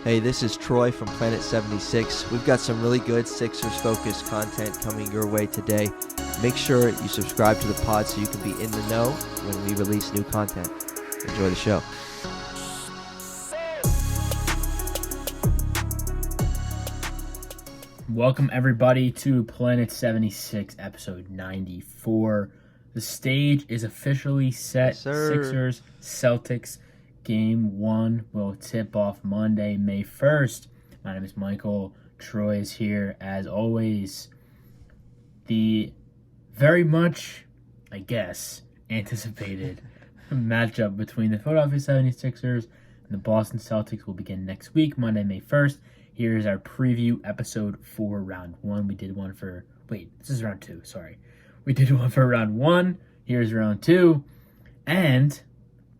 Hey, this is Troy from Planet 76. We've got some really good Sixers-focused content coming your way today. Make sure you subscribe to the pod so you can be in the know when we release new content. Enjoy the show. Welcome, everybody, to Planet 76, episode 94. The stage is officially set. Yes, sir. Sixers, Celtics, Game 1 will tip off Monday, May 1st. My name is Michael. Troy is here, as always. The very much, I guess, anticipated matchup between the Philadelphia 76ers and the Boston Celtics will begin next week, Monday, May 1st. Here's our preview episode for round 1. We did one for... Wait, this is round 2, sorry. We did one for round 1. Here's round 2. And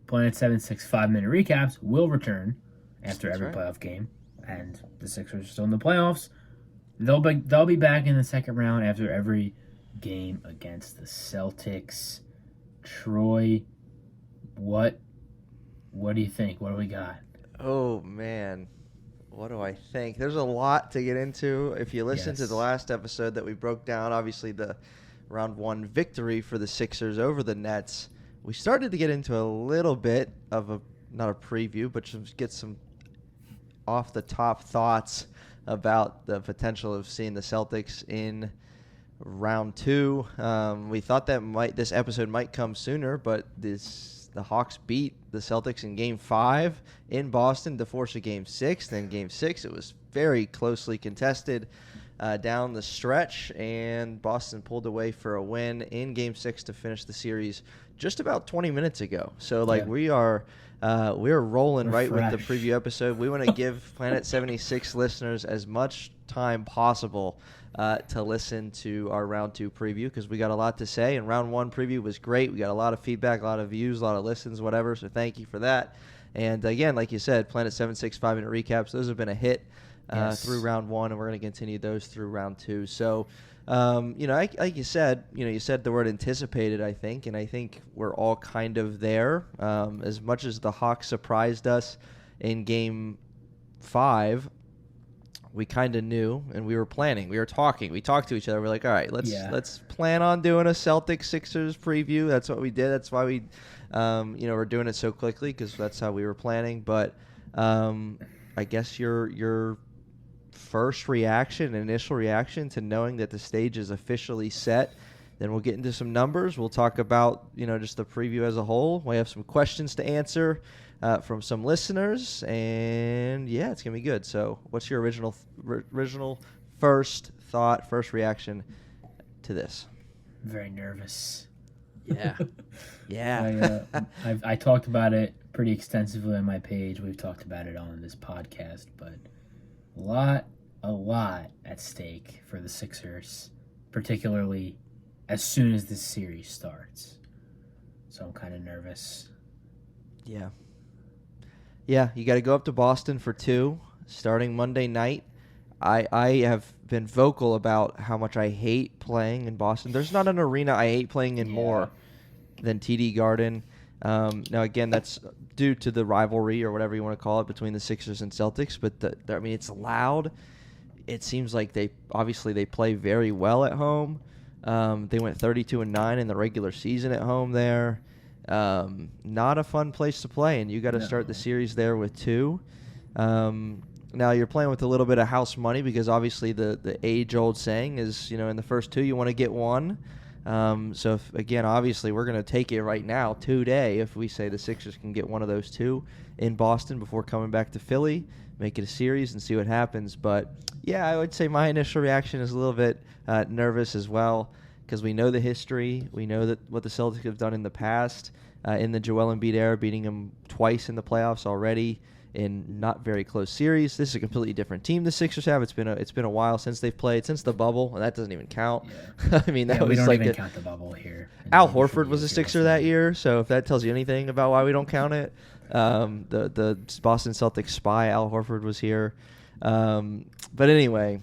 Planet 76 5-minute recaps will return after every playoff game. And the Sixers are still in the playoffs. They'll be back in the second round after every game against the Celtics. Troy, what do you think? What do we got? Oh, man. What do I think? There's a lot to get into. If you listen to the last episode that we broke down, obviously the round 1 victory for the Sixers over the Nets, we started to get into a little bit of not a preview, but just get some off-the-top thoughts about the potential of seeing the Celtics in round 2. We thought that this episode might come sooner, but the Hawks beat the Celtics in Game 5 in Boston to force a Game 6. Then Game 6, it was very closely contested down the stretch, and Boston pulled away for a win in Game 6 to finish the series just about 20 minutes ago. So, we're rolling right with the preview episode. We want to give Planet 76 listeners as much time possible to listen to our round 2 preview because we got a lot to say. And round 1 preview was great. We got a lot of feedback, a lot of views, a lot of listens, whatever. So thank you for that. And again, like you said, Planet 76 5-minute recaps, those have been a hit through round 1, and we're going to continue those through round 2. So, like you said, you said the word anticipated, I think, and I think we're all kind of there. As much as the Hawks surprised us in Game 5, we kind of knew, and we were planning. We were talking. We talked to each other. We're like, all right, let's plan on doing a Celtics Sixers preview. That's what we did. That's why we, we're doing it so quickly because that's how we were planning. But I guess your first reaction, initial reaction to knowing that the stage is officially set. Then we'll get into some numbers. We'll talk about just the preview as a whole. We have some questions to answer from some listeners, and it's gonna be good. So, what's your original first thought, first reaction to this? Very nervous. Yeah. I talked about it pretty extensively on my page. We've talked about it on this podcast, but a lot at stake for the Sixers, particularly as soon as this series starts. So I'm kind of nervous. Yeah, you got to go up to Boston for 2, starting Monday night. I have been vocal about how much I hate playing in Boston. There's not an arena I hate playing in more than TD Garden. Now, again, that's due to the rivalry or whatever you want to call it between the Sixers and Celtics. But, it's loud. It seems like they play very well at home. They went 32-9 in the regular season at home there. Not a fun place to play, and you got to start the series there with 2. Now you're playing with a little bit of house money because obviously the age-old saying is, in the first 2 you want to get 1. So obviously we're going to take it right now today if we say the Sixers can get one of those 2 in Boston before coming back to Philly, make it a series and see what happens. But I would say my initial reaction is a little bit nervous as well because we know the history. We know that what the Celtics have done in the past in the Joel Embiid era, beating them twice in the playoffs already in not very close series. This is a completely different team the Sixers have. It's been a while since they've played, since the bubble, and that doesn't even count. Yeah. We don't even count the bubble here. Al Horford was a Sixer that year, so if that tells you anything about why we don't count it, the Boston Celtics spy Al Horford was here. But anyway,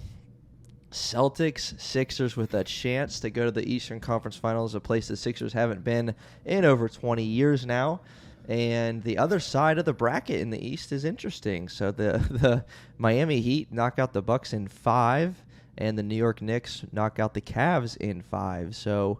Celtics, Sixers with a chance to go to the Eastern Conference Finals, a place the Sixers haven't been in over 20 years now. And the other side of the bracket in the East is interesting. So the Miami Heat knock out the Bucks in 5, and the New York Knicks knock out the Cavs in 5. So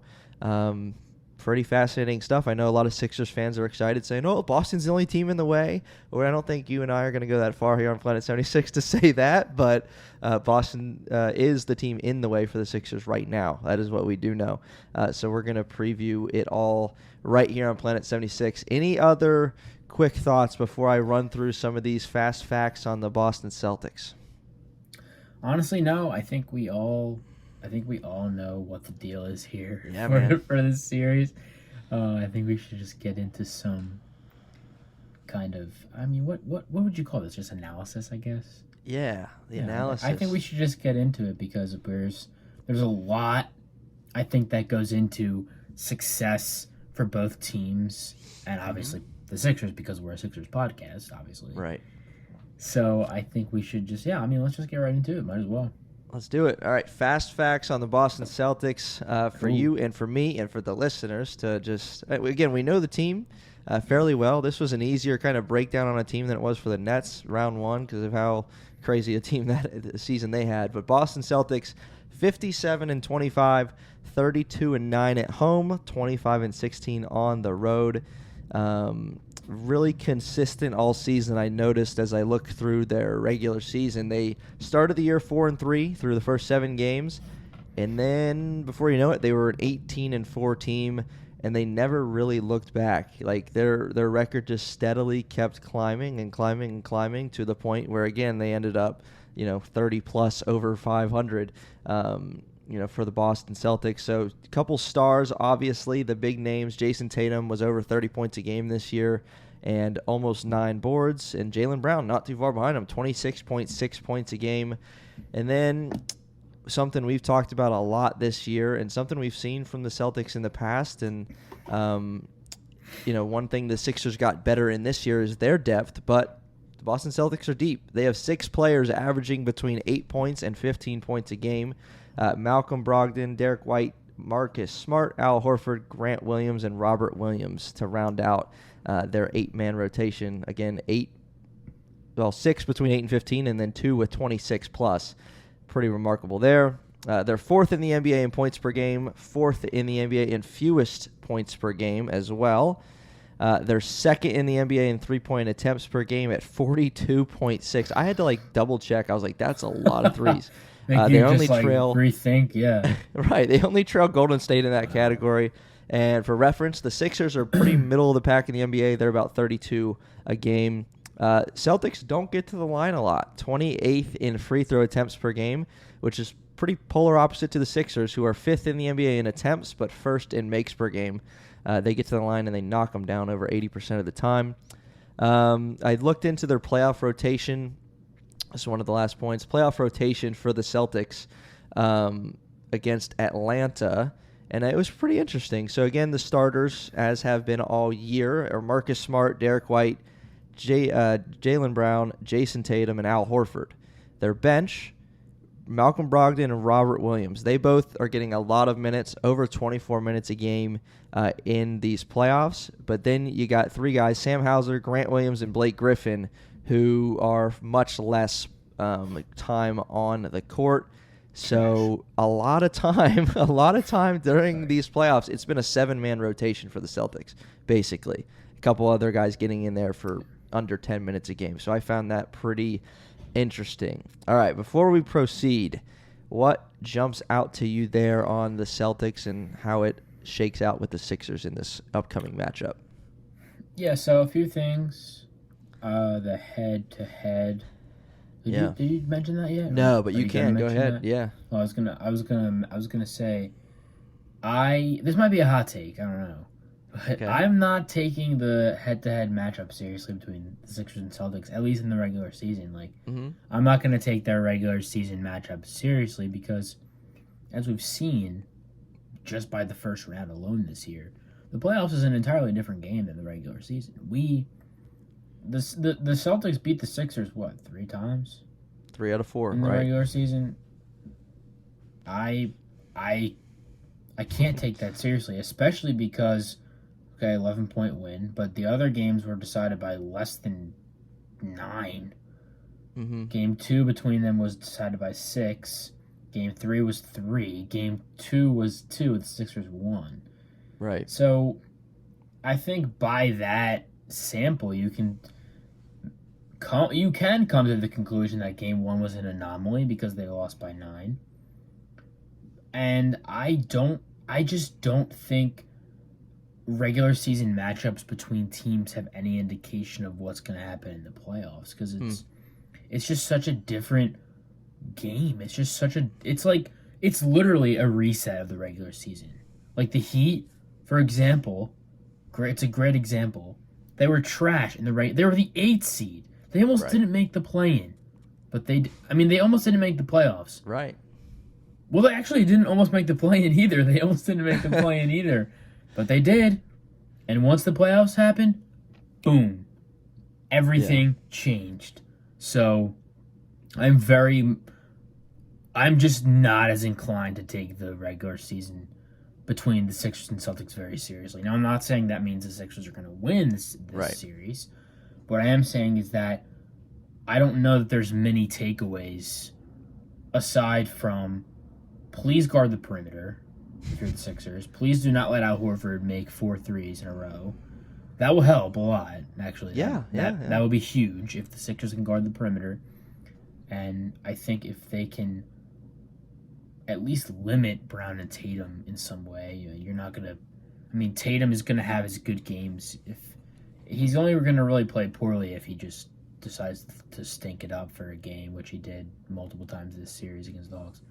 pretty fascinating stuff. I know a lot of Sixers fans are excited, saying, "Oh, Boston's the only team in the way." Or I don't think you and I are going to go that far here on Planet 76 to say that, but Boston is the team in the way for the Sixers right now. That is what we do know. So we're going to preview it all right here on Planet 76. Any other quick thoughts before I run through some of these fast facts on the Boston Celtics? Honestly, no. I think we all know what the deal is here for this series. I think we should just get into some kind of, I mean, what would you call this? Just analysis, I guess? Yeah, analysis. I think we should just get into it because there's a lot, I think, that goes into success for both teams, and obviously the Sixers, because we're a Sixers podcast, obviously. Right. So I think we should just, let's just get right into it. Might as well. Let's do it. All right, fast facts on the Boston Celtics for you and for me and for the listeners to just, again, we know the team fairly well. This was an easier kind of breakdown on a team than it was for the Nets round 1 because of how crazy a team that season they had. But Boston Celtics, 57-25, 32-9 at home, 25-16 on the road. Really consistent all season. I noticed as I looked through their regular season, they started the year 4-3 through the first 7 games, and then before you know it, they were an 18-4 team, and they never really looked back. Like their record just steadily kept climbing and climbing and climbing to the point where again they ended up 30 plus over 500. For the Boston Celtics. So a couple stars, obviously, the big names. Jason Tatum was over 30 points a game this year and almost 9 boards. And Jaylen Brown, not too far behind him, 26.6 points a game. And then something we've talked about a lot this year and something we've seen from the Celtics in the past. And, one thing the Sixers got better in this year is their depth, but the Boston Celtics are deep. They have 6 players averaging between 8 points and 15 points a game. Malcolm Brogdon, Derek White, Marcus Smart, Al Horford, Grant Williams, and Robert Williams to round out their 8-man rotation. Again, 6 between 8 and 15, and then 2 with 26 plus. Pretty remarkable there. They're 4th in the NBA in points per game, 4th in the NBA in fewest points per game as well. They're 2nd in the NBA in 3-point attempts per game at 42.6. I had to double check. I was like, that's a lot of threes. They only trail rethink, yeah. Right. They only trail Golden State in that category. And for reference, the Sixers are pretty middle of the pack in the NBA. They're about 32 a game. Celtics don't get to the line a lot. 28th in free throw attempts per game, which is pretty polar opposite to the Sixers, who are 5th in the NBA in attempts, but 1st in makes per game. They get to the line and they knock them down over 80% of the time. I looked into their playoff rotation. This is one of the last points. Playoff rotation for the Celtics against Atlanta, and it was pretty interesting. So, again, the starters, as have been all year, are Marcus Smart, Derek White, Jaylen Brown, Jason Tatum, and Al Horford. Their bench, Malcolm Brogdon and Robert Williams. They both are getting a lot of minutes, over 24 minutes a game in these playoffs. But then you got 3 guys, Sam Hauser, Grant Williams, and Blake Griffin, who are much less time on the court. So a lot of time during these playoffs, it's been a 7-man rotation for the Celtics, basically. A couple other guys getting in there for under 10 minutes a game. So I found that pretty interesting. All right, before we proceed, what jumps out to you there on the Celtics and how it shakes out with the Sixers in this upcoming matchup? Yeah, so a few things. The head-to-head. Did you mention that yet? No, but you can go ahead. That? Yeah. Well, I was gonna say, this might be a hot take. I don't know, but okay. I'm not taking the head-to-head matchup seriously between the Sixers and Celtics, at least in the regular season. I'm not gonna take their regular season matchup seriously because, as we've seen, just by the first round alone this year, the playoffs is an entirely different game than the regular season. The Celtics beat the Sixers, 3 times? 3 out of 4, in the regular season. I can't take that seriously, especially because Okay, 11-point win, but the other games were decided by less than 9. Mm-hmm. Game 2 between them was decided by 6. Game 3 was 3. Game 2 was 2. The Sixers won. Right. So I think by that sample, you can come to the conclusion that Game 1 was an anomaly because they lost by 9. And I just don't think regular season matchups between teams have any indication of what's going to happen in the playoffs because it's just such a different game. It's literally a reset of the regular season. Like the Heat, for example, it's a great example. They were trash in they were the 8th seed. They almost didn't make the play-in, but they almost didn't make the playoffs. Right. Well, they actually didn't almost make the play-in either. They almost didn't make the play-in either, but they did. And once the playoffs happened, boom, everything changed. So I'm just not as inclined to take the regular season between the Sixers and Celtics very seriously. Now, I'm not saying that means the Sixers are going to win this series. What I am saying is that I don't know that there's many takeaways aside from please guard the perimeter if you're the Sixers. Please do not let Al Horford make 4 threes in a row. That will help a lot, actually. That would be huge if the Sixers can guard the perimeter. And I think if they can at least limit Brown and Tatum in some way, you're not going to... I mean, Tatum is going to have his good games. If he's only going to really play poorly if he just decides to stink it up for a game, which he did multiple times this series against the Hawks.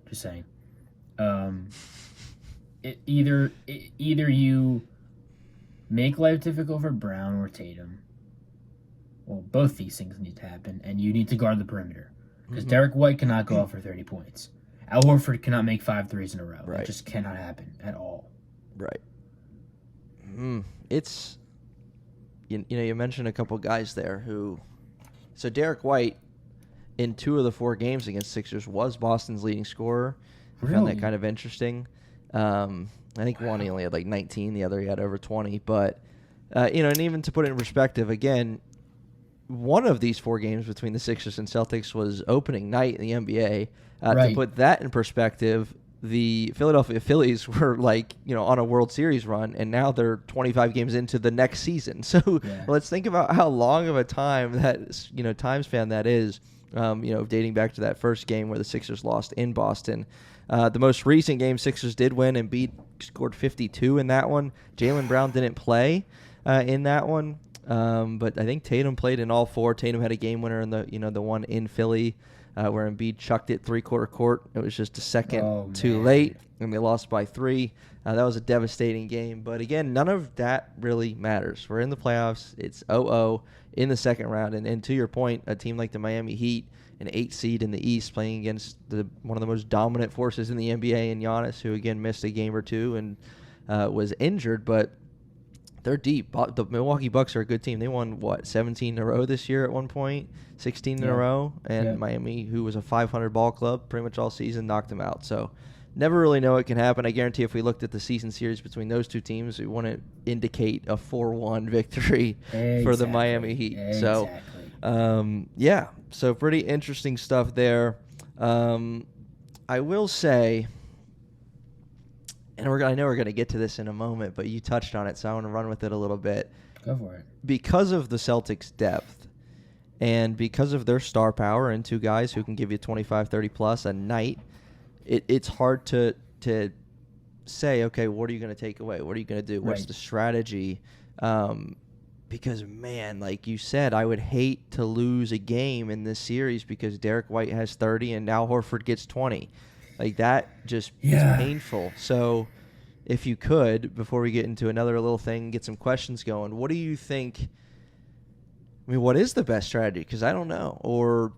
Just saying. Either you make life difficult for Brown or Tatum. Well, both these things need to happen, and you need to guard the perimeter. Because Derek White cannot go out for 30 points. Al Horford cannot make 5 threes in a row. It just cannot happen at all. Right. It's... You mentioned a couple guys there who... So Derek White, in 2 of the 4 games against Sixers, was Boston's leading scorer. I found that kind of interesting. I think one he only had like 19, the other he had over 20. But, and even to put it in perspective, again, one of these 4 games between the Sixers and Celtics was opening night in the NBA. To put that in perspective, the Philadelphia Phillies were on a World Series run, and now they're 25 games into the next season. So let's think about how long of a time time span that is, dating back to that first game where the Sixers lost in Boston. The most recent game, Sixers did win, and Embiid scored 52 in that one. Jaylen Brown didn't play in that one, but I think Tatum played in all 4. Tatum had a game winner in the one in Philly. Where Embiid chucked it 3/4 court. It was just a second too late, and they lost by 3. That was a devastating game. But again, none of that really matters. We're in the playoffs. It's 0-0 in the second round. And to your point, a team like the Miami Heat, an 8 seed in the East, playing against one of the most dominant forces in the NBA in Giannis, who again missed a game or 2 and was injured. But they're deep. The Milwaukee Bucks are a good team. They won, 17 in a row this year at one point, 16 in a row. And Miami, who was a 500 ball club pretty much all season, knocked them out. So never really know what can happen. I guarantee if we looked at the season series between those 2 teams, it wouldn't indicate a 4-1 victory for the Miami Heat. So, so pretty interesting stuff there. I will say... And I know we're going to get to this in a moment, but you touched on it, so I want to run with it a little bit. Go for it. Because of the Celtics' depth and because of their star power and 2 guys who can give you 25, 30-plus a night, it's hard to say, okay, what are you going to take away? What are you going to do? What's the strategy? Because, man, like you said, I would hate to lose a game in this series because Derek White has 30 and now Horford gets 20. Like, that just is painful. So, if you could, before we get into another little thing, get some questions going, what do you think? I mean, what is the best strategy? Because I don't know. Or,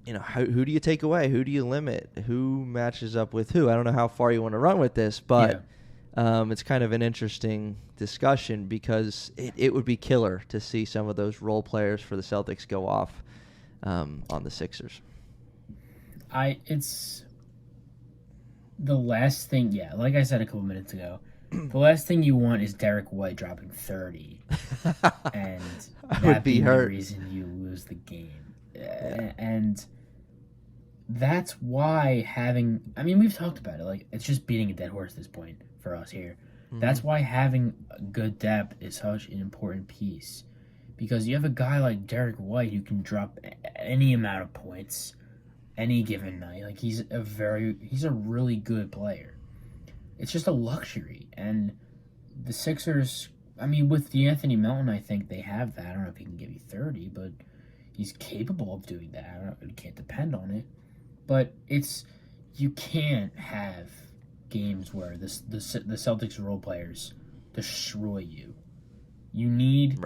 who do you take away? Who do you limit? Who matches up with who? I don't know how far you want to run with this, but it's kind of an interesting discussion because it would be killer to see some of those role players for the Celtics go off on the Sixers. It's... The last thing, like I said a couple minutes ago, The last thing you want is Derek White dropping 30, and I would that be being hurt. the reason you lose the game. And that's why having. I mean, we've talked about it. Like, it's just beating a dead horse at this point for us here. That's why having good depth is such an important piece. Because you have a guy like Derek White who can drop any amount of points any given night. Like, he's a really good player. It's just a luxury. And the Sixers, I mean, with DeAnthony Melton, I think they have that. I don't know if he can give you 30, but he's capable of doing that. You can't depend on it. But you can't have games where the Celtics role players destroy you. You need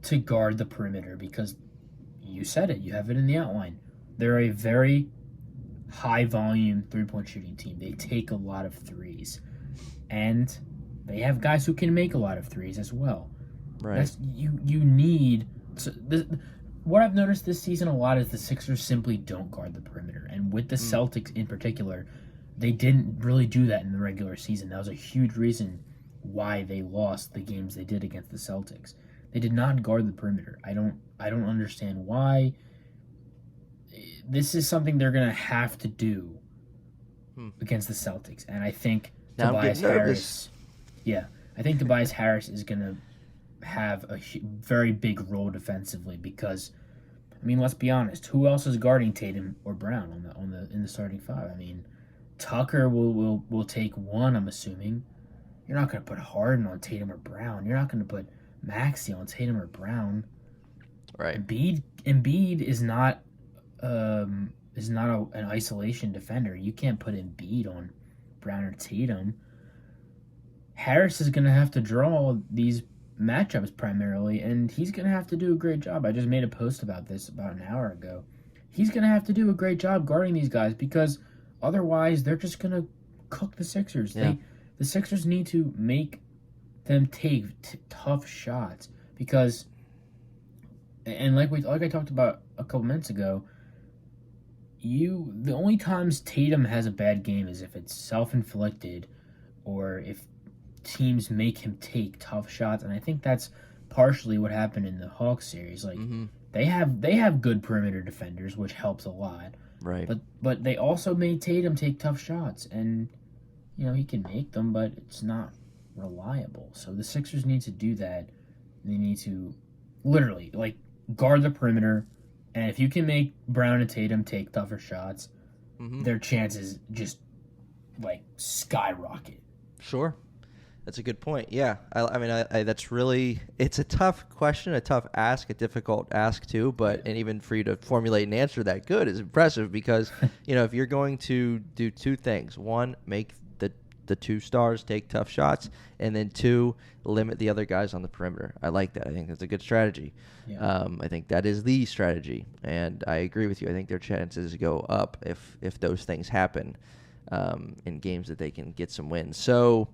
to guard the perimeter because you said it. You have it in the outline. They're a very high volume 3-point shooting team. They take a lot of threes, and they have guys who can make a lot of threes as well. Right. You need what I've noticed this season a lot is the Sixers simply don't guard the perimeter, and with the Celtics in particular, they didn't really do that in the regular season. That was a huge reason why they lost the games they did against the Celtics. They did not guard the perimeter. I don't understand why. This is something they're gonna have to do against the Celtics, and I think Tobias Harris. Yeah, I think Tobias Harris is gonna have a very big role defensively because, I mean, let's be honest. Who else is guarding Tatum or Brown in the starting five? I mean, Tucker will take one. I'm assuming. You're not gonna put Harden on Tatum or Brown. You're not gonna put Maxey on Tatum or Brown. Right. Embiid is not an isolation defender. You can't put Embiid on Brown or Tatum. Harris is going to have to draw these matchups primarily, and he's going to have to do a great job. I just made a post about this about an hour ago. He's going to have to do a great job guarding these guys because otherwise they're just going to cook the Sixers. Yeah. The Sixers need to make them take tough shots because, and like I talked about a couple minutes ago, the only times Tatum has a bad game is if it's self-inflicted or if teams make him take tough shots, and I think that's partially what happened in the Hawks series. Like they have good perimeter defenders, which helps a lot. Right. But they also made Tatum take tough shots, and he can make them, but it's not reliable. So the Sixers need to do that. They need to literally guard the perimeter, and if you can make Brown and Tatum take tougher shots, their chances just skyrocket. Sure. That's a good point. Yeah. I mean, that's really, it's a tough question, a tough ask, a difficult ask too, and even for you to formulate an answer that good is impressive because, if you're going to do two things, one, make the two stars take tough shots, and then two, limit the other guys on the perimeter. I like that. I think that's a good strategy. Yeah. I think that is the strategy, and I agree with you. I think their chances go up if those things happen in games that they can get some wins. So,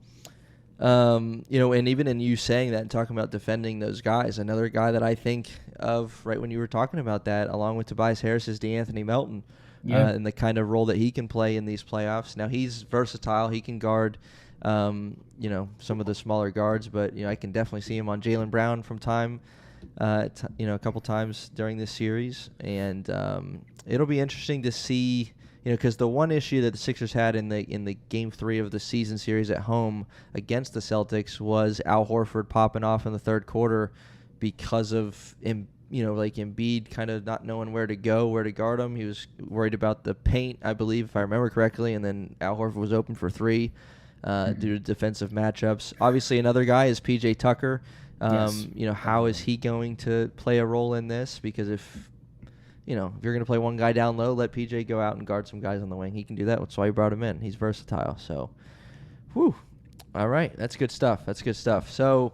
and even in you saying that and talking about defending those guys, another guy that I think of right when you were talking about that, along with Tobias Harris, is DeAnthony Melton. And the kind of role that he can play in these playoffs. Now, he's versatile. He can guard, some of the smaller guards, but, I can definitely see him on Jaylen Brown from time, a couple times during this series. And it'll be interesting to see, because the one issue that the Sixers had in the Game 3 of the season series at home against the Celtics was Al Horford popping off in the third quarter because of Embiid kind of not knowing where to guard him. He was worried about the paint, I believe, if I remember correctly, and then Al Horford was open for three due to defensive matchups. Obviously, another guy is P.J. Tucker. Yes. How is he going to play a role in this? Because if you're going to play one guy down low, let P.J. go out and guard some guys on the wing. He can do that. That's why you brought him in. He's versatile. So, all right. That's good stuff. So,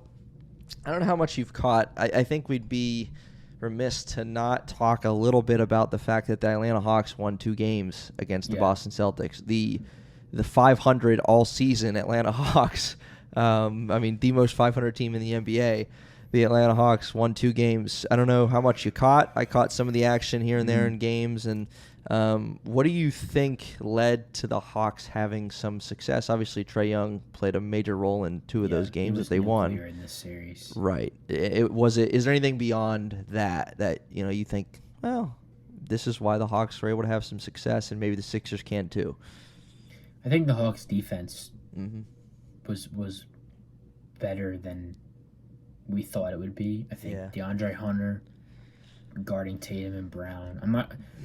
I don't know how much you've caught. I think we'd be remiss to not talk a little bit about the fact that the Atlanta Hawks won 2 games against the Boston Celtics. The 500 all season Atlanta Hawks. The most 500 team in the NBA. The Atlanta Hawks won 2 games. I don't know how much you caught. I caught some of the action here and there in games, and What do you think led to the Hawks having some success? Obviously, Trae Young played a major role in two of those games that they won. In this series. Right. Is there anything beyond that you think, well, this is why the Hawks were able to have some success, and maybe the Sixers can too? I think the Hawks' defense was better than we thought it would be. I think DeAndre Hunter guarding Tatum and Brown.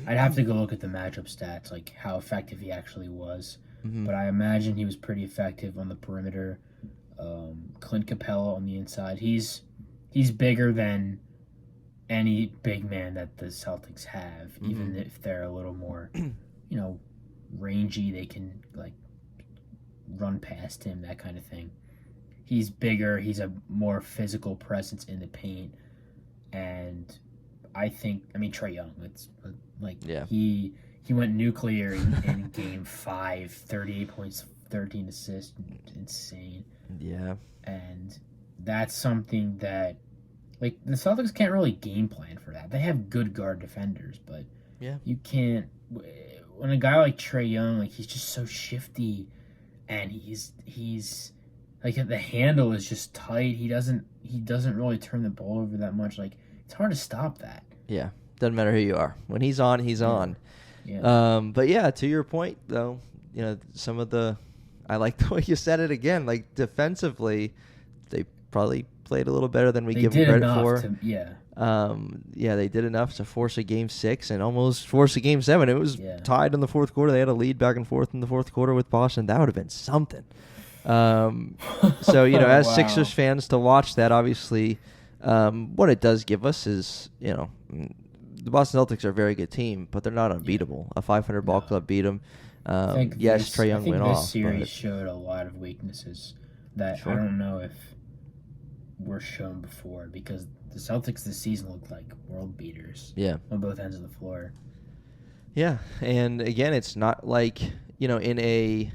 I'd have to go look at the matchup stats, like how effective he actually was. But I imagine he was pretty effective on the perimeter. Clint Capella on the inside. He's bigger than any big man that the Celtics have, even if they're a little more, rangy. They can like run past him, that kind of thing. He's bigger. He's a more physical presence in the paint, and Trae Young. It's like he went nuclear in Game 5, 38 points, 13 assists, insane. Yeah, and that's something that like the Celtics can't really game plan for that. They have good guard defenders, but you can't. When a guy like Trae Young, like he's just so shifty, and he's like the handle is just tight. He doesn't really turn the ball over that much. Like it's hard to stop that. Yeah, doesn't matter who you are. When he's on, he's on. Yeah. But yeah, to your point though, some of the, I like the way you said it again. Like defensively, they probably played a little better than we give them credit for. They did enough to force a Game 6 and almost force a Game 7. It was tied in the fourth quarter. They had a lead back and forth in the fourth quarter with Boston. That would have been something. So as Sixers fans to watch that, obviously, what it does give us is the Boston Celtics are a very good team, but they're not unbeatable. A 500 ball club beat them. Trae Young went off. This series showed a lot of weaknesses that I don't know if were shown before, because the Celtics this season looked like world beaters. On both ends of the floor. Yeah, and again, it's not like in a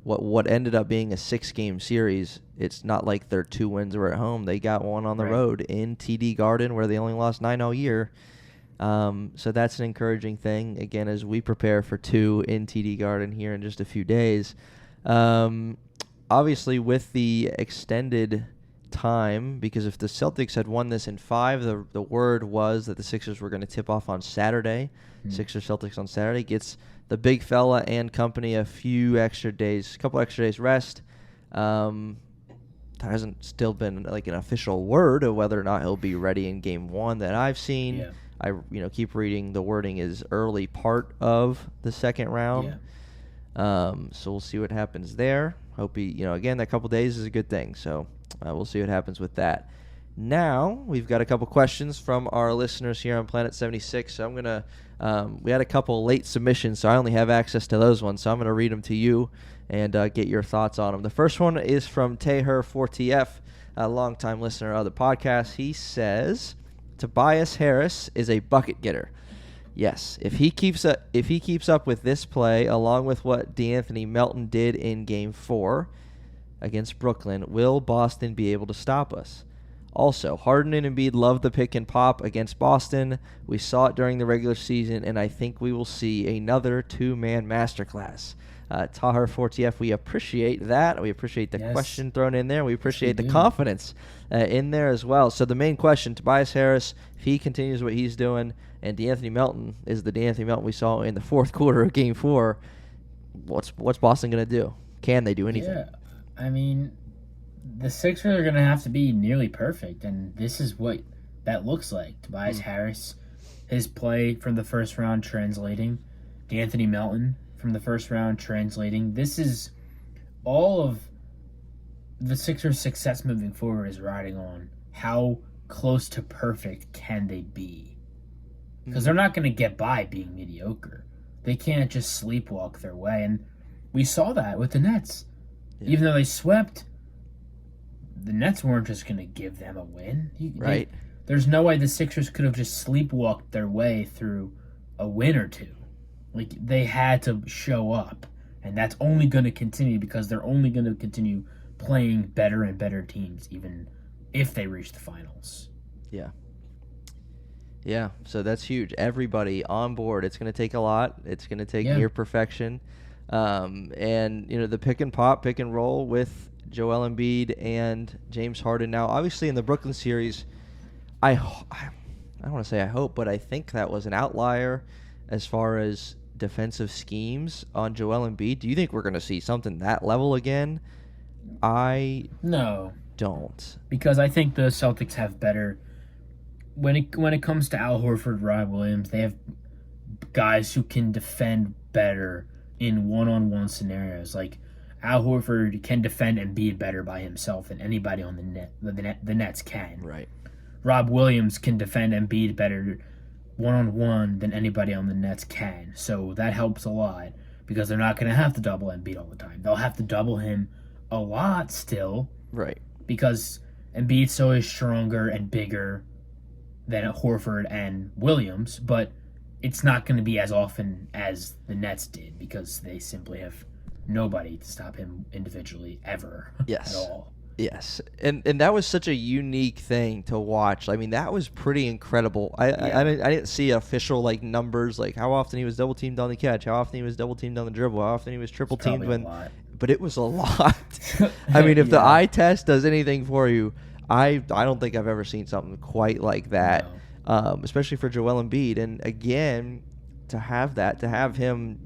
what ended up being a 6-game series. It's not like their 2 wins were at home. They got one on the road in TD Garden, where they only lost 9 all year. So that's an encouraging thing, again, as we prepare for 2 in TD Garden here in just a few days. Obviously, with the extended time, because if the Celtics had won this in 5, the word was that the Sixers were going to tip off on Saturday. Sixers-Celtics on Saturday gets the big fella and company a couple extra days rest. There hasn't still been like an official word of whether or not he'll be ready in Game 1 that I've seen. Yeah. I keep reading the wording is early part of the second round. So we'll see what happens there. Hope he, again, that couple days is a good thing. So we'll see what happens with that. Now we've got a couple questions from our listeners here on Planet 76. So I'm gonna. We had a couple late submissions, so I only have access to those ones. So I'm gonna read them to you and get your thoughts on them. The first one is from Teher4TF, a longtime listener of the podcast. He says, Tobias Harris is a bucket getter. Yes, if he keeps up with this play, along with what DeAnthony Melton did in Game 4 against Brooklyn, will Boston be able to stop us? Also, Harden and Embiid love the pick and pop against Boston. We saw it during the regular season, and I think we will see another 2-man masterclass. Tahar4TF, we appreciate that. We appreciate the question thrown in there. We appreciate the confidence in there as well. So the main question, Tobias Harris, if he continues what he's doing, and DeAnthony Melton is the DeAnthony Melton we saw in the fourth quarter of Game 4, what's Boston going to do? Can they do anything? Yeah, the Sixers are going to have to be nearly perfect, and this is what that looks like. Tobias Harris, his play from the first round translating. DeAnthony Melton from the first round translating. This is all of the Sixers' success moving forward is riding on how close to perfect can they be. Because they're not going to get by being mediocre. They can't just sleepwalk their way, and we saw that with the Nets. Even though they swept, the Nets weren't just going to give them a win. There's no way the Sixers could have just sleepwalked their way through a win or two. Like, they had to show up, and that's only going to continue because they're only going to continue playing better and better teams, even if they reach the finals. Yeah, so that's huge. Everybody on board. It's going to take a lot. It's going to take Yeah. near perfection. And, the pick and pop, pick and roll with Joel Embiid and James Harden. Now, obviously in the Brooklyn series, I don't want to say I hope, but I think that was an outlier as far as defensive schemes on Joel Embiid. Do you think we're going to see something that level again? I No. don't. Because I think the Celtics have better... When it comes to Al Horford, Rob Williams, they have guys who can defend better in one-on-one scenarios. Like, Al Horford can defend Embiid better by himself than anybody on the net. The Nets can. Right. Rob Williams can defend Embiid better one-on-one than anybody on the Nets can. So that helps a lot because they're not going to have to double Embiid all the time. They'll have to double him a lot still. Right. Because Embiid still is stronger and bigger than Horford and Williams, but it's not going to be as often as the Nets did because they simply have nobody to stop him individually ever. Yes. At all. Yes, and that was such a unique thing to watch. I mean, that was pretty incredible. I didn't see official numbers like how often he was double teamed on the catch, how often he was double teamed on the dribble, how often he was triple teamed but it was a lot. I mean, if the eye test does anything for you, I don't think I've ever seen something quite like that, especially for Joel Embiid. And again, to have him,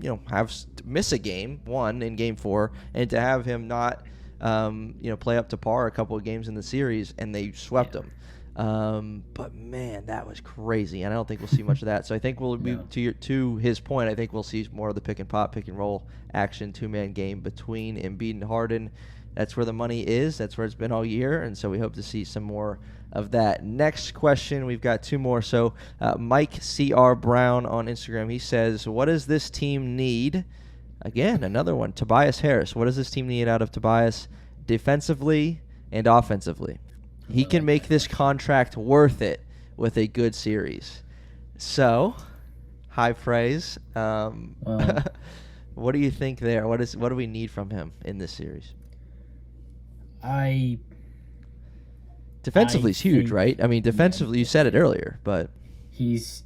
miss a game, one in Game 4, and to have him not, play up to par a couple of games in the series, and they swept him. But man, that was crazy, and I don't think we'll see much of that. So I think we'll be to his point. I think we'll see more of the pick and pop, pick and roll action, 2-man game between Embiid and Harden. That's where the money is. That's where it's been all year, and so we hope to see some more of that. Next question, we've got two more. So Mike C.R. Brown on Instagram, he says, what does this team need? Again, another one. Tobias Harris. What does this team need out of Tobias defensively and offensively? He can make this contract worth it with a good series. So, high praise. What do you think there? What do we need from him in this series? Defensively is huge, right? I mean, defensively, you said it earlier, but he's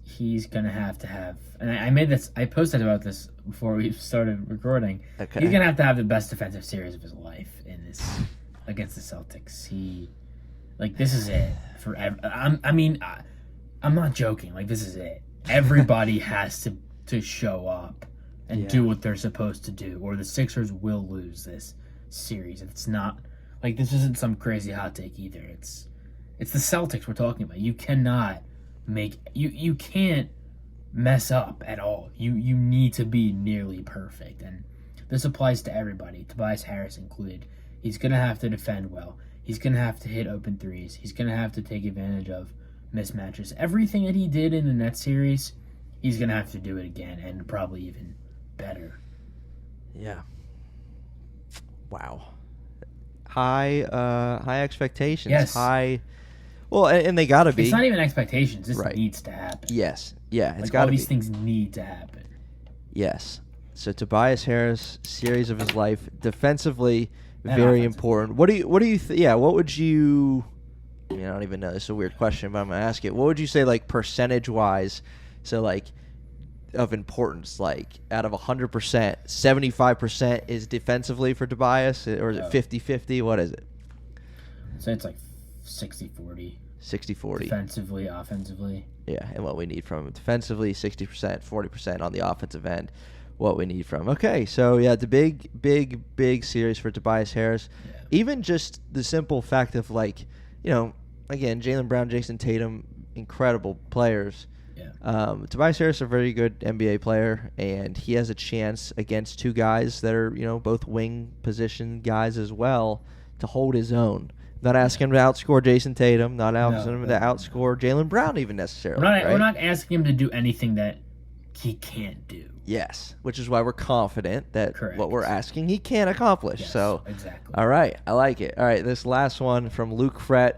gonna have to have. And I posted about this before we started recording. Okay. He's gonna have to have the best defensive series of his life in this against the Celtics. This is it forever. I'm not joking. This is it. Everybody has to show up and do what they're supposed to do, or the Sixers will lose this series. It's not this isn't some crazy hot take either. It's the Celtics we're talking about. You cannot you can't mess up at all. You need to be nearly perfect, and this applies to everybody, Tobias Harris included. He's gonna have to defend well. He's gonna have to hit open threes. He's gonna have to take advantage of mismatches. Everything that he did in the Nets series, he's gonna have to do it again, and probably even better. Yeah. Wow. High expectations. Yes. Well, and they gotta be. It's not even expectations. This needs to happen. Yes. Yeah. It's gotta all be. These things need to happen. Yes. So Tobias Harris, series of his life, defensively, very important. What do you what would you? I don't even know. This is a weird question, but I'm gonna ask it. What would you say, percentage wise? So of importance, out of 100%, 75% is defensively for Tobias, or is it 50-50? What is it? So it's 60-40. 60-40. Defensively, offensively. Yeah, and what we need from him. Defensively, 60%, 40% on the offensive end, what we need from him. Okay, so it's a big, big, big series for Tobias Harris. Yeah. Even just the simple fact of, again, Jaylen Brown, Jason Tatum, incredible players. Yeah. Tobias Harris is a very good NBA player, and he has a chance against two guys that are, both wing position guys as well, to hold his own. Not asking him to outscore Jason Tatum, not asking him to outscore Jaylen Brown even necessarily. We're not asking him to do anything that he can't do. Yes, which is why we're confident that what we're asking he can accomplish. Yes, so, exactly. All right, I like it. All right, this last one from Luke Frett.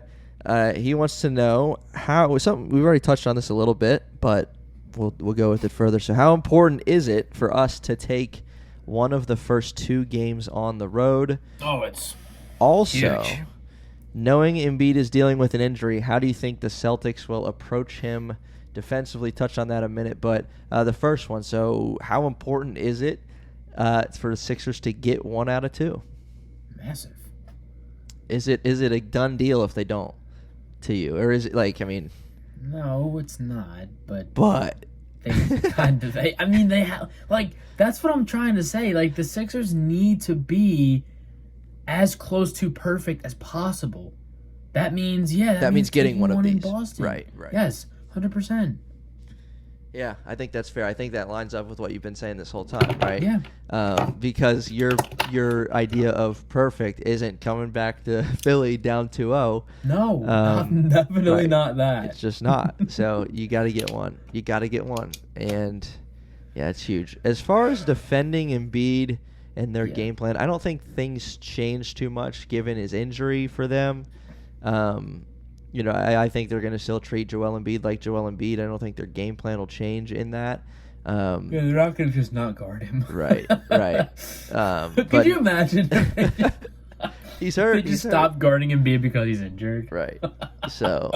He wants to know we've already touched on this a little bit, but we'll go with it further. So how important is it for us to take one of the first two games on the road? Oh, it's also huge. Knowing Embiid is dealing with an injury, how do you think the Celtics will approach him defensively. Touch on that a minute, but the first one. So, how important is it for the Sixers to get 1 out of 2? Massive. Is it a done deal if they don't? To you, or is it like? I mean, no, it's not. But they kind of. They have that's what I'm trying to say. Like the Sixers need to be as close to perfect as possible. That means that means getting one of these. In Boston. Right. Yes, 100%. Yeah, I think that's fair. I think that lines up with what you've been saying this whole time, right? Yeah. Because your idea of perfect isn't coming back to Philly down 2-0. No, definitely not that. It's just not. So you got to get one. And yeah, it's huge. As far as defending Embiid and their game plan, I don't think things changed too much given his injury for them. I think they're going to still treat Joel Embiid like Joel Embiid. I don't think their game plan will change in that. They're not going to just not guard him. Right. Could you imagine? He's hurt. They just stop guarding Embiid because he's injured. Right. So,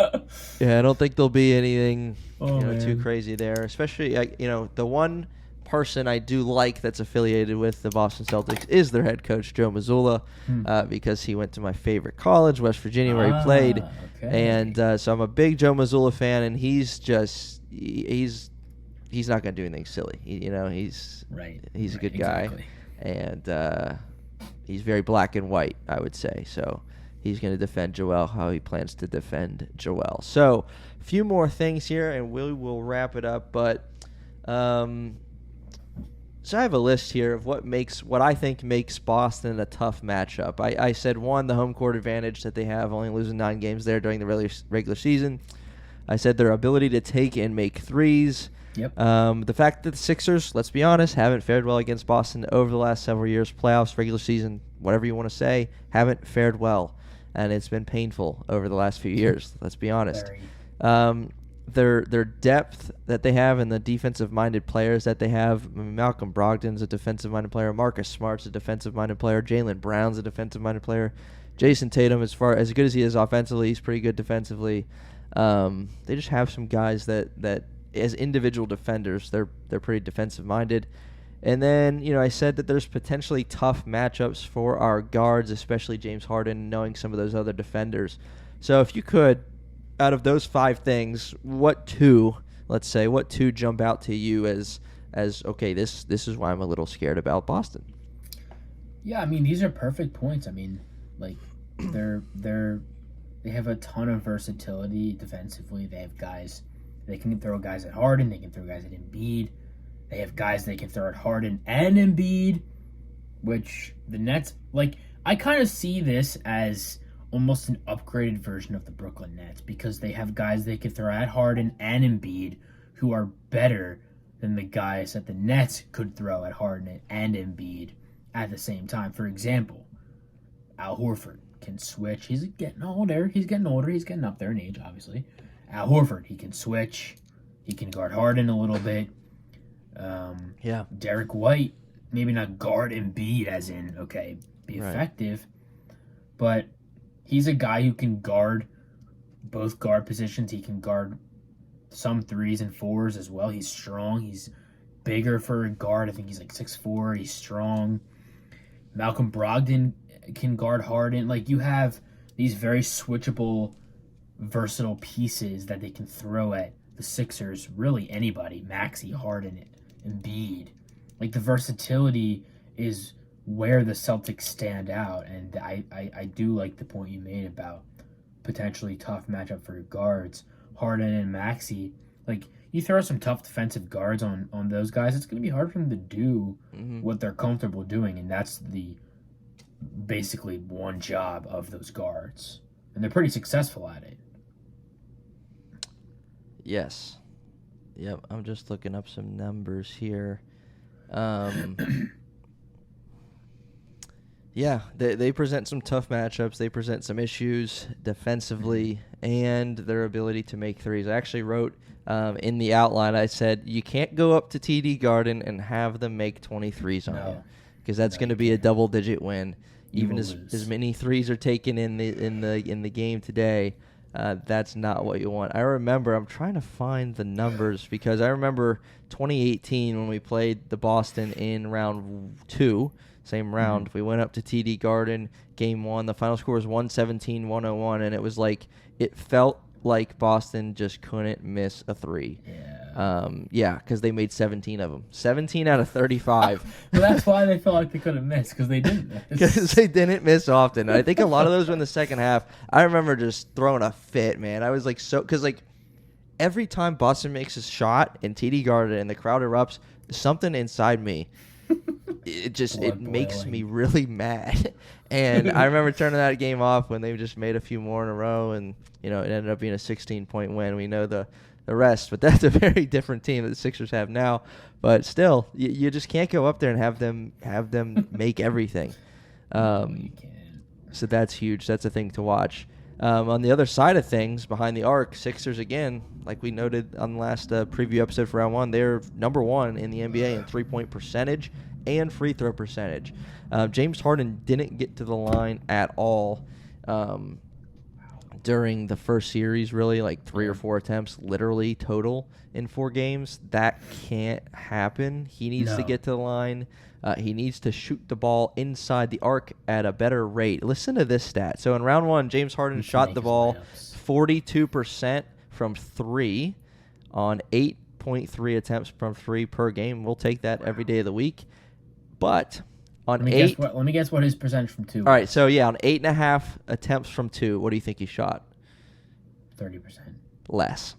I don't think there'll be anything too crazy there. Especially, the one person I do like that's affiliated with the Boston Celtics is their head coach, Joe Mazzulla, because he went to my favorite college, West Virginia, where he played. Okay. And so I'm a big Joe Mazzulla fan, and he's not going to do anything silly. He's a good guy, and he's very black and white, I would say. So he's going to defend Joel how he plans to defend Joel. So a few more things here, and we will wrap it up. But so I have a list here of what I think makes Boston a tough matchup. I said, 1, the home court advantage that they have, only losing 9 games there during the regular season. I said their ability to take and make threes. Yep. The fact that the Sixers, let's be honest, haven't fared well against Boston over the last several years, playoffs, regular season, whatever you want to say, haven't fared well. And it's been painful over the last few years, let's be honest. Their depth that they have and the defensive-minded players that they have. Malcolm Brogdon's a defensive-minded player. Marcus Smart's a defensive-minded player. Jaylen Brown's a defensive-minded player. Jason Tatum, as good as he is offensively, he's pretty good defensively. They just have some guys that as individual defenders, they're pretty defensive-minded. And then, I said that there's potentially tough matchups for our guards, especially James Harden, knowing some of those other defenders. So if you could, out of those 5 things, what two jump out to you as okay, this is why I'm a little scared about Boston? Yeah, these are perfect points. They have a ton of versatility defensively. They have guys, they can throw guys at Harden, they can throw guys at Embiid. They have guys they can throw at Harden and Embiid, which the Nets, I kind of see this as almost an upgraded version of the Brooklyn Nets because they have guys they can throw at Harden and Embiid who are better than the guys that the Nets could throw at Harden and Embiid at the same time. For example, Al Horford can switch. He's getting older. He's getting up there in age, obviously. Al Horford, he can switch. He can guard Harden a little bit. Derek White, maybe not guard Embiid as in, be effective, but he's a guy who can guard both guard positions. He can guard some 3s and 4s as well. He's strong. He's bigger for a guard. I think he's 6'4". He's strong. Malcolm Brogdon can guard Harden. You have these very switchable, versatile pieces that they can throw at the Sixers. Really anybody. Maxey, Harden, Embiid. The versatility is where the Celtics stand out, and I do like the point you made about potentially tough matchup for guards. Harden and Maxey, you throw some tough defensive guards on those guys, it's going to be hard for them to do what they're comfortable doing, and that's the basically one job of those guards, and they're pretty successful at it. Yes. Yep, I'm just looking up some numbers here. Yeah, they present some tough matchups. They present some issues defensively and their ability to make threes. I actually wrote in the outline, I said, you can't go up to TD Garden and have them make 23s on you because that's going to be a double-digit win. Even as many threes are taken in the game today, That's not what you want. I'm trying to find the numbers because I remember 2018 when we played the Boston in round 2, same round. We went up to TD Garden, game 1. The final score was 117-101, and it was like it felt like Boston just couldn't miss a 3. Yeah. Because they made 17 of them. 17 out of 35. Well, that's why they felt like they couldn't miss, because they didn't miss. Because they didn't miss often. I think a lot of those were in the second half. I remember just throwing a fit, man. I was like because like every time Boston makes a shot in TD Garden and the crowd erupts, something inside me, it makes me really mad. And I remember turning that game off when they just made a few more in a row, and it ended up being a 16-point win. We know the rest, but that's a very different team that the Sixers have now. But still, you just can't go up there and have them make everything. You can't. So that's huge. That's a thing to watch. On the other side of things, behind the arc, Sixers again, like we noted on the last preview episode for round 1, they're number 1 in the NBA in 3-point percentage and free throw percentage. James Harden didn't get to the line at all during the first series, really, like 3 or 4 attempts literally total in 4 games. That can't happen. He needs to get to the line. He needs to shoot the ball inside the arc at a better rate. Listen to this stat. So in round 1, James Harden shot the ball 42% from 3 on 8.3 attempts from 3 per game. We'll take that every day of the week. But on let me guess what his percentage from 2 was. All right, so yeah, on 8.5 attempts from 2, what do you think he shot? 30%. Less.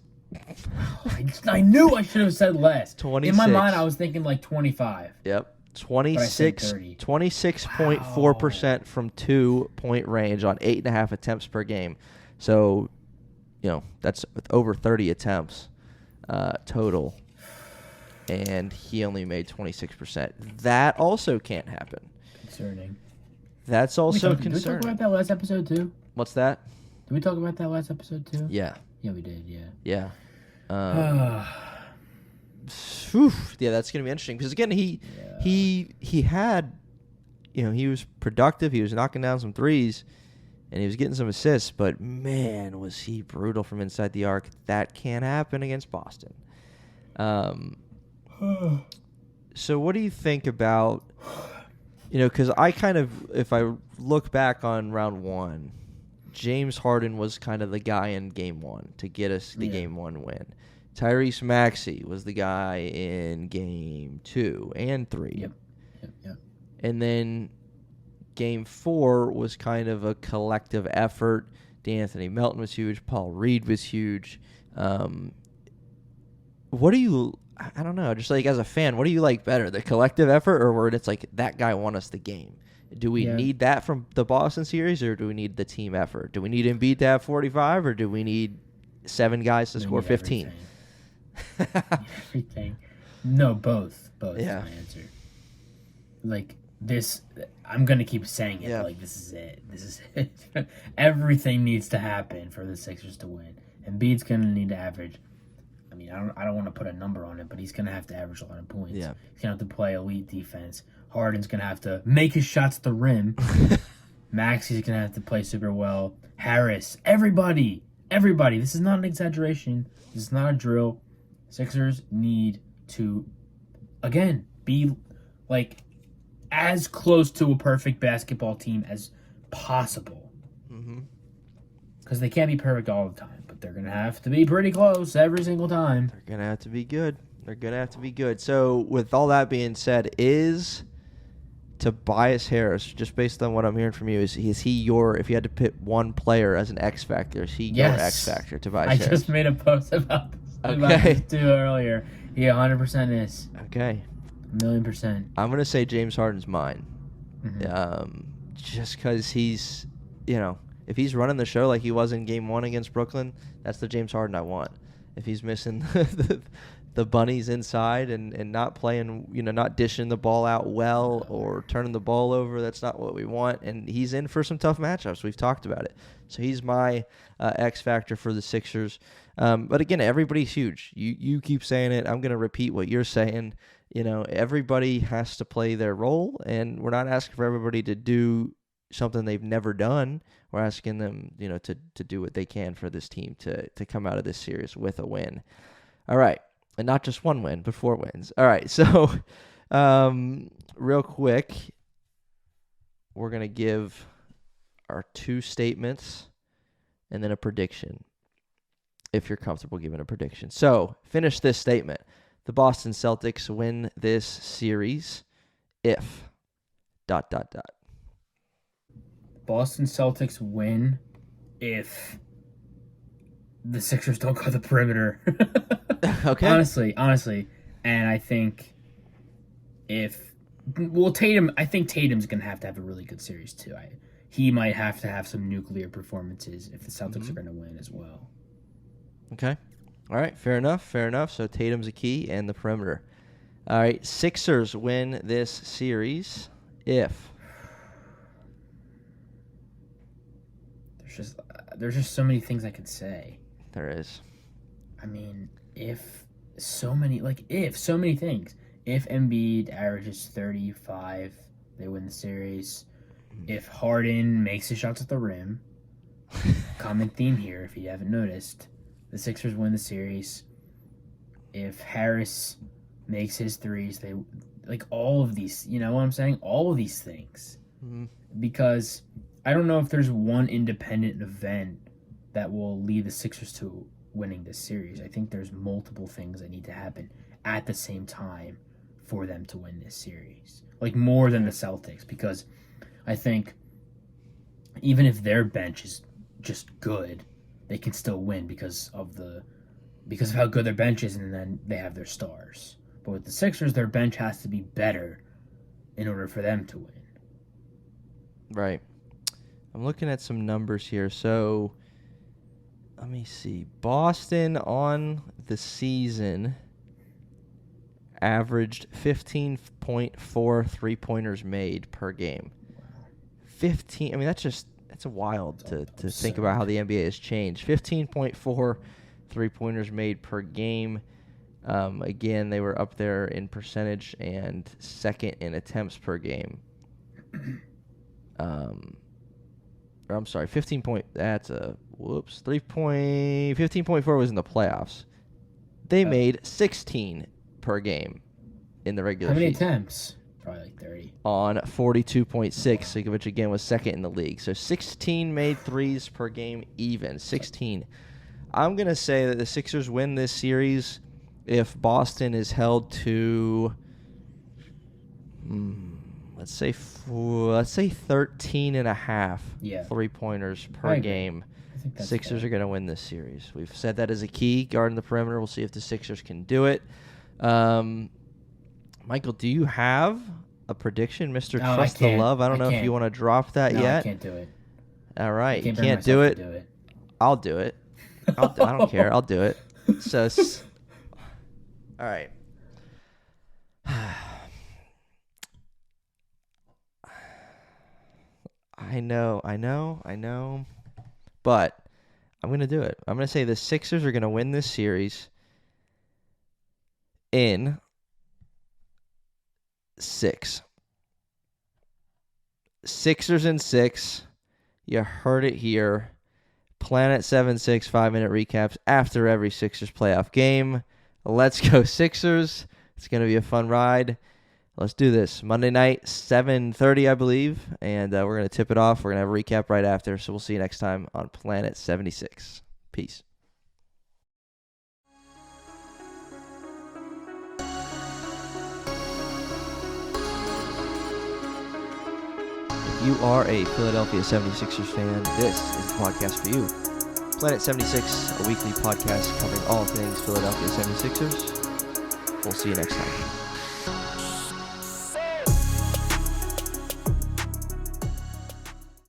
I knew I should have said less. 26. In my mind, I was thinking like 25. Yep. 26.4% from 2-point range on 8.5 attempts per game. So, that's over 30 attempts total. And he only made 26%. That also can't happen. Concerning. That's also concerning. Did we talk about that last episode too? What's that? Did we talk about that last episode too? Yeah. Yeah, we did, yeah. Yeah. Yeah, that's going to be interesting. Because, again, he had, he was productive. He was knocking down some threes, and he was getting some assists. But, man, was he brutal from inside the arc. That can't happen against Boston. So what do you think about, because I kind of, if I look back on round 1, James Harden was kind of the guy in game 1 to get us the game 1 win. Tyrese Maxey was the guy in game 2 and 3. Yep. And then game 4 was kind of a collective effort. D'Anthony Melton was huge. Paul Reed was huge. What do you... I don't know, just like as a fan, what do you like better, the collective effort or where it's like that guy won us the game? Do we need that from the Boston series or do we need the team effort? Do we need Embiid to have 45 or do we need 7 guys to score 15? Everything. No, both. Both yeah. is my answer. Like this, I'm going to keep saying it. Yeah. Like, this is it. Everything needs to happen for the Sixers to win. Embiid's going to need to average. I mean, I don't want to put a number on it, but he's going to have to average a lot of points. Yeah. He's going to have to play elite defense. Harden's going to have to make his shots at the rim. Maxey's going to have to play super well. Harris, everybody. This is not an exaggeration. This is not a drill. Sixers need to, again, be like as close to a perfect basketball team as possible. Because they can't be perfect all the time, but they're going to have to be pretty close every single time. They're going to have to be good. So with all that being said, is Tobias Harris, just based on what I'm hearing from you, is he your, if you had to pick one player as an X factor, is he your X factor, Tobias Harris? I just made a post about this too earlier. He 100% is. Okay. 1,000,000%. I'm going to say James Harden's mine. Just because he's, if he's running the show like he was in game 1 against Brooklyn, that's the James Harden I want. If he's missing the bunnies inside and not playing, not dishing the ball out well or turning the ball over, that's not what we want. And he's in for some tough matchups. We've talked about it. So he's my X factor for the Sixers. But again, everybody's huge. You keep saying it. I'm going to repeat what you're saying. Everybody has to play their role, and we're not asking for everybody to do something they've never done. We're asking them, to do what they can for this team to come out of this series with a win. All right. And not just one win, but 4 wins. All right. So, real quick, we're going to give our 2 statements and then a prediction, if you're comfortable giving a prediction. So, finish this statement. The Boston Celtics win this series if ... Boston Celtics win if the Sixers don't go the perimeter. Okay. Honestly. And I think Tatum, I think Tatum's going to have a really good series too. He might have to have some nuclear performances if the Celtics are going to win as well. Okay. All right. Fair enough. So Tatum's a key and the perimeter. All right. Sixers win this series if... There's just so many things I could say. There is. I mean, if so many things. If Embiid averages 35, they win the series. If Harden makes his shots at the rim, common theme here if you haven't noticed, the Sixers win the series. If Harris makes his threes, they all of these, you know what I'm saying? All of these things. Mm-hmm. Because I don't know if there's one independent event that will lead the Sixers to winning this series. I think there's multiple things that need to happen at the same time for them to win this series. More than the Celtics, because I think even if their bench is just good, they can still win because of how good their bench is, and then they have their stars. But with the Sixers, their bench has to be better in order for them to win. Right. I'm looking at some numbers here. So, let me see. Boston on the season averaged 15.4 three-pointers made per game. 15. I mean, that's wild to think about how the NBA has changed. 15.4 three-pointers made per game. Again, they were up there in percentage and second in attempts per game. I'm sorry, 15.4 was in the playoffs. They made 16 per game in the regular season. How many attempts? Probably 30. On 42.6, which again was second in the league. So 16 made threes per game even. 16. I'm going to say that the Sixers win this series if Boston is held to... Let's say 13 and a half three-pointers per game. I think that's Sixers fair. are going to win this series. We've said that as a key, guarding the perimeter. We'll see if the Sixers can do it. Michael, do you have a prediction, Mr. No, Trust the Love? I don't know if you want to drop that No, yet. I can't do it. All right, you bring can't do myself it. to do it. I'll do it. I don't care. I'll do it. So, all right. I know. But I'm going to do it. I'm going to say the Sixers are going to win this series in 6. Sixers in 6. You heard it here. Planet 76 5-minute recaps after every Sixers playoff game. Let's go Sixers. It's going to be a fun ride. Let's do this. Monday night, 7:30, I believe, and we're going to tip it off. We're going to have a recap right after, so we'll see you next time on Planet 76. Peace. If you are a Philadelphia 76ers fan, this is the podcast for you. Planet 76, a weekly podcast covering all things Philadelphia 76ers. We'll see you next time.